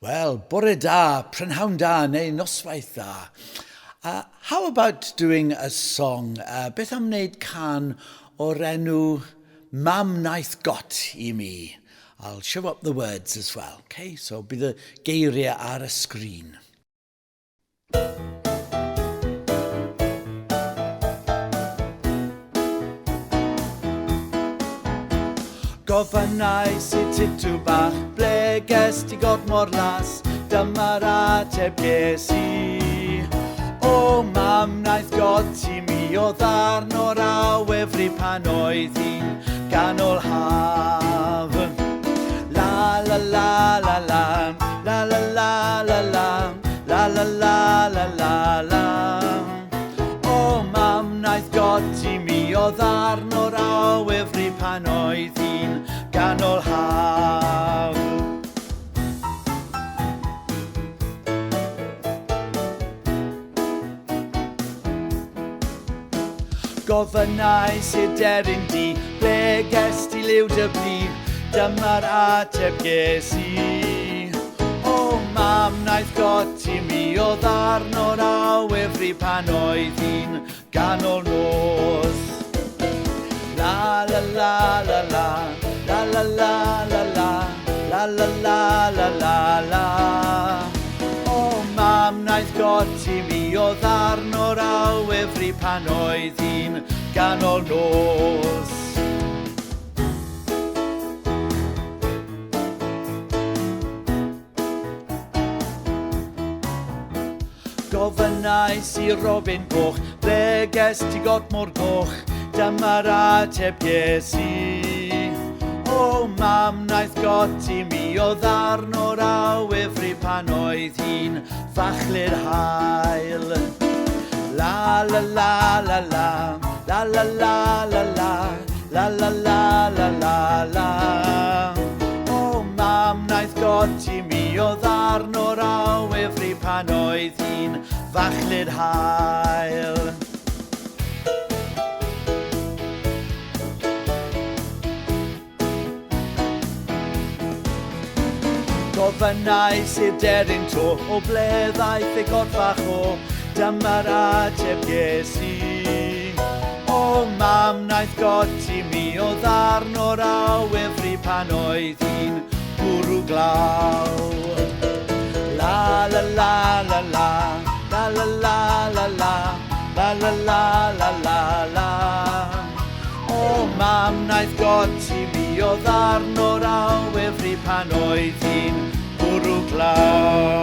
Well, bore da, prynhawn da, neu noswaith da. How about doing a song? Beth am wneud can o'r enw Mam Naeth Got I Mi. I'll show up the words as well, okay? So bydd y geiriau ar y sgrin. Gofynnais I titw bach, ble ges ti god mor las, dyma'r ateb ges I. O mam naeth God I mi, o ddarn o'r awefru pan oedd hi'n ganol haf. La la la la la, la la la la la, la la la la la la. O mam naeth God I mi, o ddarn o'r awefru pan oedd hi'n ganol haf. Gofynnais I deryn di, ble ges ti liw dy blu, dyma'r ateb ges I. O mam naeth God I mi, o ddarn o'r awefru pan oedd hi'n ganol nos. La la la la la, la la la la la, la la la la la la. O mam naeth God I mi, o ddarn o'r awefru pan oedd hi'n ganol nos. Gofynnais I Robin Goch, ble ges ti God mor goch, dyma'r ateb ges I. O mam naeth God I mi, o ddarn o'r awefru pan oedd hi'n fachlur hael. La la la la la, la la la la la, la la la la la la. O mam naeth God I mi, o ddarn o'r awefru pan oedd hi'n fachlur hael. Gofynnais i'r deryn to, o ble ddaeth ei God fach o, dyma'r ateb ges I. O mam naeth God I mi, o ddarn o'r awefru pan oedd hi'n bwrw glaw. La la la la la, la la la la la, la la la la la la. O mam naeth God I mi, o ddarn o'r awefru pan oedd hi'n bwrw glaw.